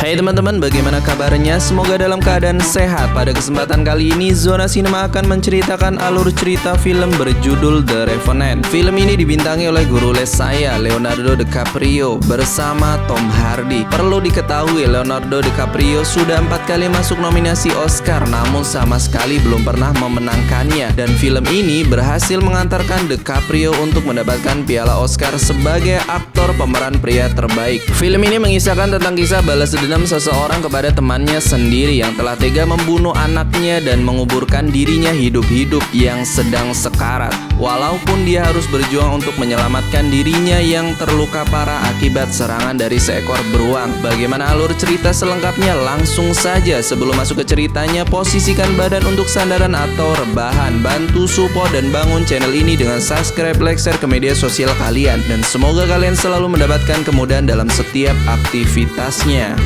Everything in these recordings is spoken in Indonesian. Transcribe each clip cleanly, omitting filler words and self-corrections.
Hai teman-teman, bagaimana kabarnya? Semoga dalam keadaan sehat. Pada kesempatan kali ini, Zona Cinema akan menceritakan alur cerita film berjudul The Revenant. Film ini dibintangi oleh guru les saya, Leonardo DiCaprio, bersama Tom Hardy. Perlu diketahui, Leonardo DiCaprio sudah 4 kali masuk nominasi Oscar, namun sama sekali belum pernah memenangkannya. Dan film ini berhasil mengantarkan DiCaprio untuk mendapatkan piala Oscar sebagai aktor pemeran pria terbaik. Film ini mengisahkan tentang kisah balas dendam seseorang kepada temannya sendiri yang telah tega membunuh anaknya dan menguburkan dirinya hidup-hidup yang sedang sekarat. Walaupun dia harus berjuang untuk menyelamatkan dirinya yang terluka parah akibat serangan dari seekor beruang. Bagaimana alur cerita selengkapnya? Langsung saja. Sebelum masuk ke ceritanya, posisikan badan untuk sandaran atau rebahan. Bantu support dan bangun channel ini dengan subscribe, like, share ke media sosial kalian. Dan semoga kalian selalu mendapatkan kemudahan dalam setiap aktivitasnya.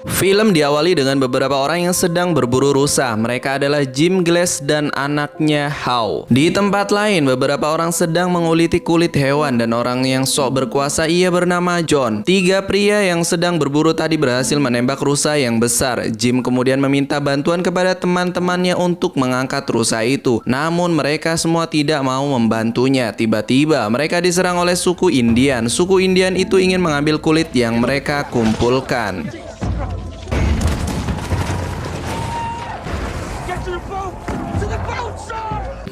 Film diawali dengan beberapa orang yang sedang berburu rusa. Mereka adalah Jim Glass dan anaknya Hao. Di tempat lain, beberapa orang sedang menguliti kulit hewan dan orang yang sok berkuasa ia bernama John. 3 pria yang sedang berburu tadi berhasil menembak rusa yang besar. Jim kemudian meminta bantuan kepada teman-temannya untuk mengangkat rusa itu. Namun mereka semua tidak mau membantunya. Tiba-tiba mereka diserang oleh suku Indian. Suku Indian itu ingin mengambil kulit yang mereka kumpulkan.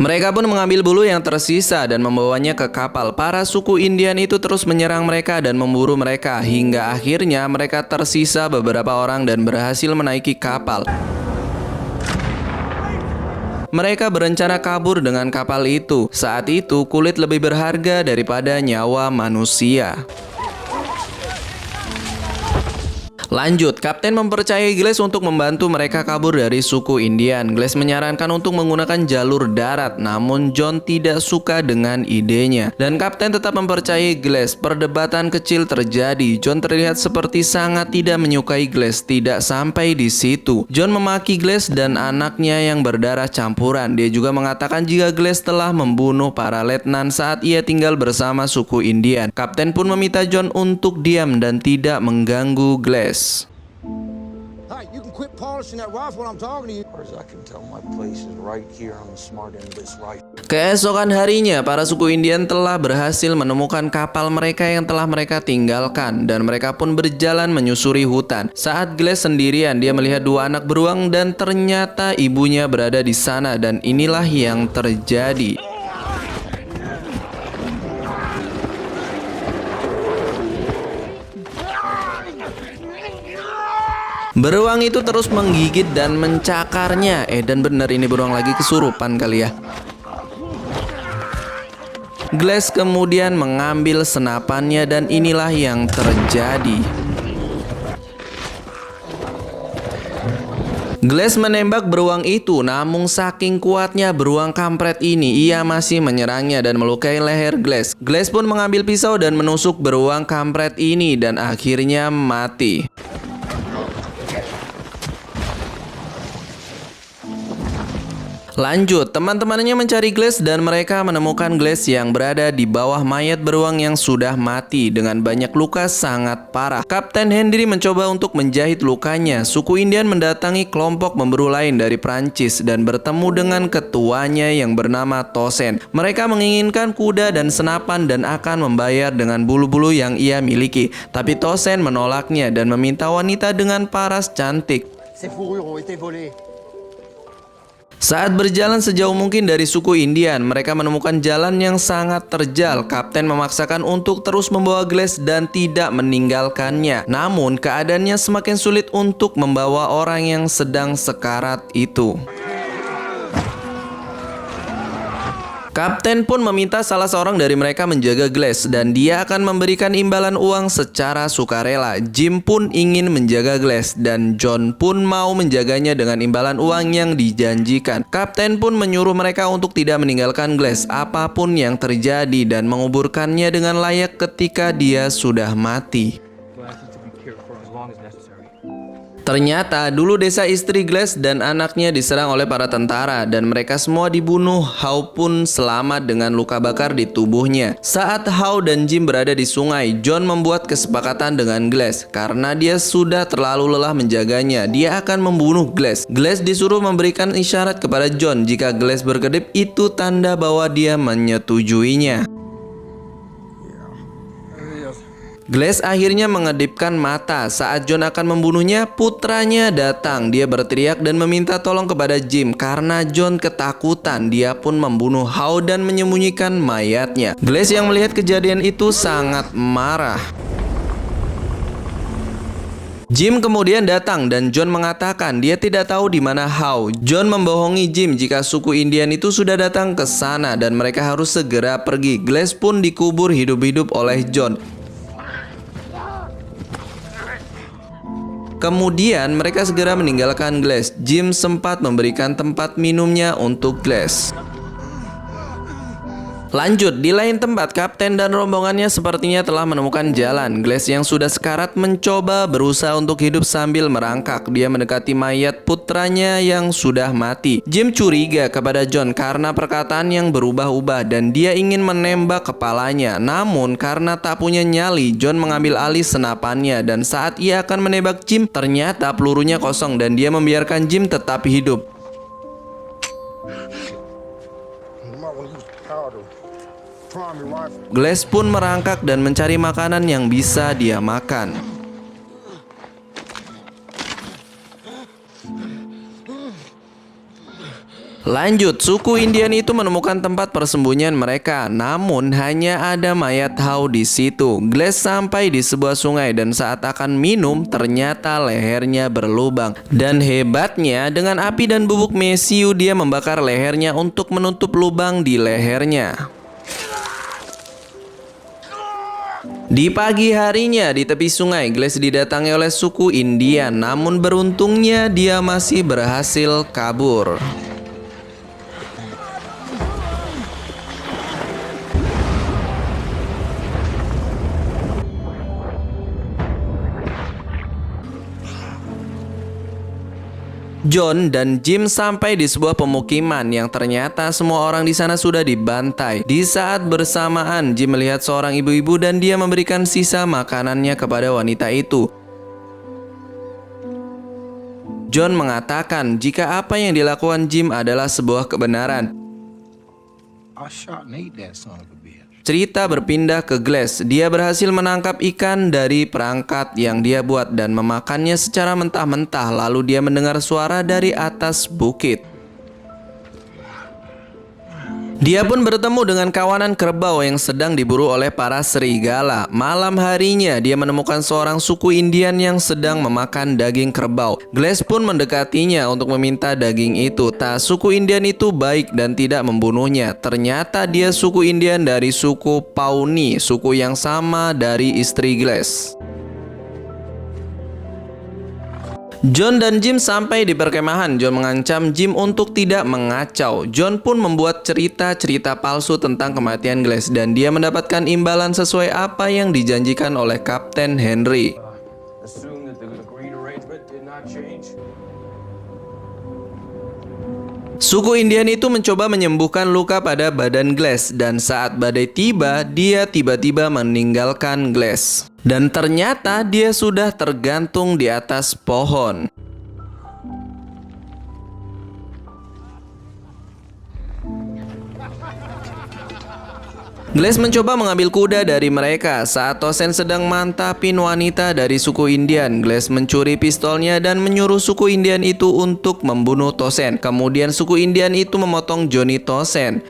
Mereka pun mengambil bulu yang tersisa dan membawanya ke kapal. Para suku Indian itu terus menyerang mereka dan memburu mereka hingga akhirnya mereka tersisa beberapa orang dan berhasil menaiki kapal. Mereka berencana kabur dengan kapal itu. Saat itu kulit lebih berharga daripada nyawa manusia. Lanjut, Kapten mempercayai Glass untuk membantu mereka kabur dari suku Indian. Glass menyarankan untuk menggunakan jalur darat, namun John tidak suka dengan idenya. Dan Kapten tetap mempercayai Glass. Perdebatan kecil terjadi. John terlihat seperti sangat tidak menyukai Glass. Tidak sampai di situ, John memaki Glass dan anaknya yang berdarah campuran. Dia juga mengatakan jika Glass telah membunuh para letnan saat ia tinggal bersama suku Indian. Kapten pun meminta John untuk diam dan tidak mengganggu Glass. Hi, you can quit polishing that rifle when I'm talking to you. As I can tell, my place is right here on the smart end of this rifle. Keesokan harinya, para suku Indian telah berhasil menemukan kapal mereka yang telah mereka tinggalkan dan mereka pun berjalan menyusuri hutan. Saat Glass sendirian, dia melihat 2 anak beruang dan ternyata ibunya berada di sana dan inilah yang terjadi. Beruang itu terus menggigit dan mencakarnya. Dan bener ini beruang lagi kesurupan kali ya. Glass kemudian mengambil senapannya dan inilah yang terjadi. Glass menembak beruang itu, namun saking kuatnya beruang kampret ini, ia masih menyerangnya dan melukai leher Glass. Glass pun mengambil pisau dan menusuk beruang kampret ini dan akhirnya mati. Lanjut, teman-temannya mencari Glass dan mereka menemukan Glass yang berada di bawah mayat beruang yang sudah mati dengan banyak luka sangat parah. Kapten Henry mencoba untuk menjahit lukanya. Suku Indian mendatangi kelompok pemburu lain dari Prancis dan bertemu dengan ketuanya yang bernama Tosen. Mereka menginginkan kuda dan senapan dan akan membayar dengan bulu-bulu yang ia miliki. Tapi Tosen menolaknya dan meminta wanita dengan paras cantik. Ces fourrures ont été volées. Saat berjalan sejauh mungkin dari suku Indian, mereka menemukan jalan yang sangat terjal. Kapten memaksakan untuk terus membawa Glass dan tidak meninggalkannya. Namun keadaannya semakin sulit untuk membawa orang yang sedang sekarat itu. Kapten pun meminta salah seorang dari mereka menjaga Glass dan dia akan memberikan imbalan uang secara sukarela. Jim pun ingin menjaga Glass dan John pun mau menjaganya dengan imbalan uang yang dijanjikan. Kapten pun menyuruh mereka untuk tidak meninggalkan Glass apapun yang terjadi dan menguburkannya dengan layak ketika dia sudah mati. Ternyata dulu desa istri Glass dan anaknya diserang oleh para tentara dan mereka semua dibunuh. Howe pun selamat dengan luka bakar di tubuhnya. Saat Howe dan Jim berada di sungai, John membuat kesepakatan dengan Glass. Karena dia sudah terlalu lelah menjaganya, dia akan membunuh Glass. Glass disuruh memberikan isyarat kepada John. Jika Glass berkedip, itu tanda bahwa dia menyetujuinya. Glass akhirnya mengedipkan mata. Saat John akan membunuhnya, putranya datang. Dia berteriak dan meminta tolong kepada Jim. Karena John ketakutan, dia pun membunuh Howe dan menyembunyikan mayatnya. Glass yang melihat kejadian itu sangat marah. Jim kemudian datang dan John mengatakan dia tidak tahu di mana Howe. John membohongi Jim jika suku Indian itu sudah datang ke sana dan mereka harus segera pergi. Glass pun dikubur hidup-hidup oleh John. Kemudian mereka segera meninggalkan Glass. Jim sempat memberikan tempat minumnya untuk Glass. Lanjut, di lain tempat, Kapten dan rombongannya sepertinya telah menemukan jalan. Glass yang sudah sekarat mencoba berusaha untuk hidup sambil merangkak. Dia mendekati mayat putranya yang sudah mati. Jim curiga kepada John karena perkataan yang berubah-ubah dan dia ingin menembak kepalanya. Namun karena tak punya nyali, John mengambil alih senapannya dan saat ia akan menembak Jim, ternyata pelurunya kosong dan dia membiarkan Jim tetap hidup. You might want to use powder. Prime your rifle. Glass pun merangkak dan mencari makanan yang bisa dia makan. Lanjut, suku Indian itu menemukan tempat persembunyian mereka, namun hanya ada mayat Howe di situ. Glass sampai di sebuah sungai dan saat akan minum, ternyata lehernya berlubang. Dan hebatnya, dengan api dan bubuk mesiu dia membakar lehernya untuk menutup lubang di lehernya. Di pagi harinya di tepi sungai, Glass didatangi oleh suku Indian, namun beruntungnya dia masih berhasil kabur. John dan Jim sampai di sebuah pemukiman yang ternyata semua orang di sana sudah dibantai. Di saat bersamaan, Jim melihat seorang ibu-ibu dan dia memberikan sisa makanannya kepada wanita itu. John mengatakan jika apa yang dilakukan Jim adalah sebuah kebenaran. I shot and ate that son of a bitch. Cerita berpindah ke Glass. Dia berhasil menangkap ikan dari perangkat yang dia buat dan memakannya secara mentah-mentah. Lalu dia mendengar suara dari atas bukit. Dia pun bertemu dengan kawanan kerbau yang sedang diburu oleh para serigala. Malam harinya dia menemukan seorang suku Indian yang sedang memakan daging kerbau. Glass pun mendekatinya untuk meminta daging itu. Tak, suku Indian itu baik dan tidak membunuhnya. Ternyata dia suku Indian dari suku Pawnee, suku yang sama dari istri Glass. John dan Jim sampai di perkemahan. John mengancam Jim untuk tidak mengacau. John pun membuat cerita-cerita palsu tentang kematian Glass dan dia mendapatkan imbalan sesuai apa yang dijanjikan oleh Kapten Henry. Assume that the agreed arrangement did not change. Suku Indian itu mencoba menyembuhkan luka pada badan Glass dan saat badai tiba, dia tiba-tiba meninggalkan Glass. Dan ternyata dia sudah tergantung di atas pohon. Glass mencoba mengambil kuda dari mereka. Saat Tosen sedang mantapin wanita dari suku Indian, Glass mencuri pistolnya dan menyuruh suku Indian itu untuk membunuh Tosen. Kemudian suku Indian itu memotong Johnny Tosen.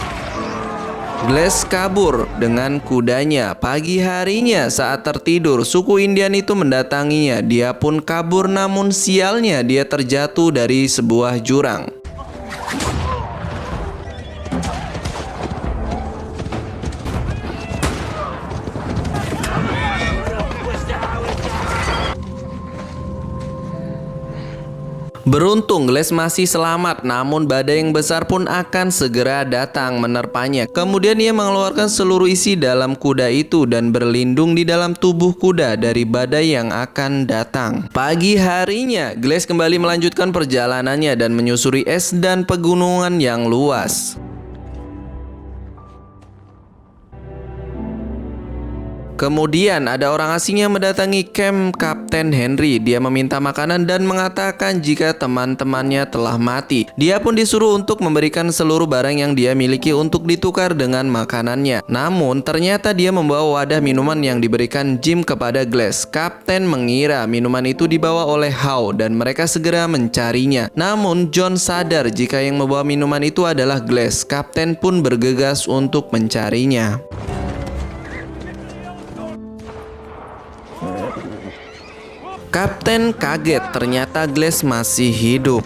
Glass kabur dengan kudanya. Pagi harinya saat tertidur, suku Indian itu mendatanginya. Dia pun kabur, namun sialnya dia terjatuh dari sebuah jurang. Beruntung Glass masih selamat, namun badai yang besar pun akan segera datang menerpanya. Kemudian ia mengeluarkan seluruh isi dalam kuda itu dan berlindung di dalam tubuh kuda dari badai yang akan datang. Pagi harinya, Glass kembali melanjutkan perjalanannya dan menyusuri es dan pegunungan yang luas. Kemudian ada orang asing yang mendatangi kamp Kapten Henry. Dia meminta makanan dan mengatakan jika teman-temannya telah mati. Dia pun disuruh untuk memberikan seluruh barang yang dia miliki untuk ditukar dengan makanannya. Namun ternyata dia membawa wadah minuman yang diberikan Jim kepada Glass. Kapten mengira minuman itu dibawa oleh Howe dan mereka segera mencarinya. Namun John sadar jika yang membawa minuman itu adalah Glass. Kapten pun bergegas untuk mencarinya. Kapten kaget, ternyata Glass masih hidup.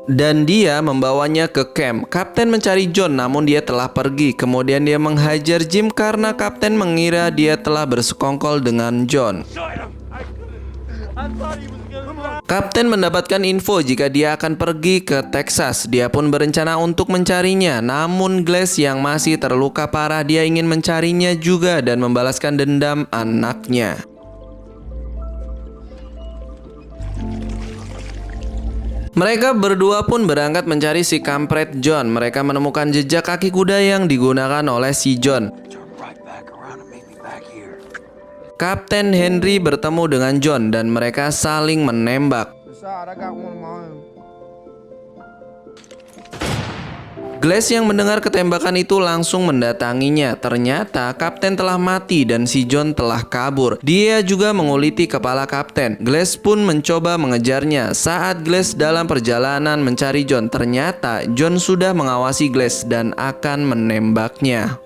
Dan dia membawanya ke camp. Kapten mencari John, namun dia telah pergi. Kemudian dia menghajar Jim karena Kapten mengira dia telah bersekongkol dengan John. Kapten mendapatkan info jika dia akan pergi ke Texas. Dia pun berencana untuk mencarinya. Namun Glass yang masih terluka parah, dia ingin mencarinya juga dan membalaskan dendam anaknya. Mereka berdua pun berangkat mencari si kampret John. Mereka menemukan jejak kaki kuda yang digunakan oleh si John. Kapten Henry bertemu dengan John dan mereka saling menembak. Besides, I got one of my own. Glass yang mendengar ketembakan itu langsung mendatanginya. Ternyata Kapten telah mati dan si John telah kabur. Dia juga menguliti kepala Kapten. Glass pun mencoba mengejarnya. Saat Glass dalam perjalanan mencari John, ternyata John sudah mengawasi Glass dan akan menembaknya.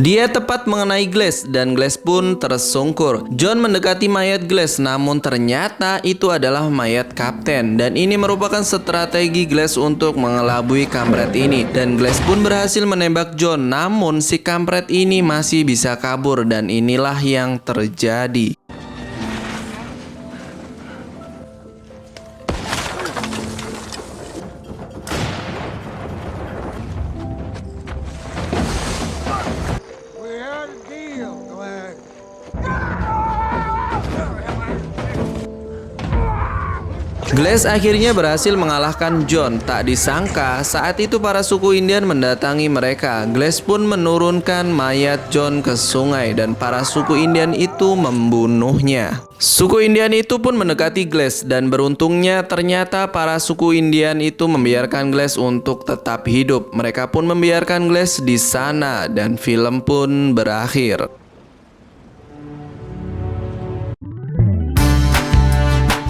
Dia tepat mengenai Glass dan Glass pun tersungkur. John mendekati mayat Glass, namun ternyata itu adalah mayat Kapten. Dan ini merupakan strategi Glass untuk mengelabui kampret ini. Dan Glass pun berhasil menembak John, namun si kampret ini masih bisa kabur. Dan inilah yang terjadi. We had a deal, Glenn. Glass akhirnya berhasil mengalahkan John. Tak disangka, saat itu para suku Indian mendatangi mereka. Glass pun menurunkan mayat John ke sungai dan para suku Indian itu membunuhnya. Suku Indian itu pun mendekati Glass dan beruntungnya ternyata para suku Indian itu membiarkan Glass untuk tetap hidup. Mereka pun membiarkan Glass di sana dan film pun berakhir.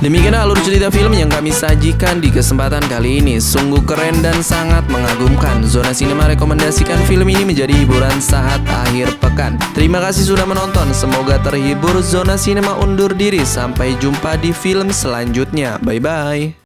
Demikian alur cerita film yang kami sajikan di kesempatan kali ini. Sungguh keren dan sangat mengagumkan. Zona Sinema rekomendasikan film ini menjadi hiburan saat akhir pekan. Terima kasih sudah menonton. Semoga terhibur. Zona Sinema undur diri. Sampai jumpa di film selanjutnya. Bye-bye.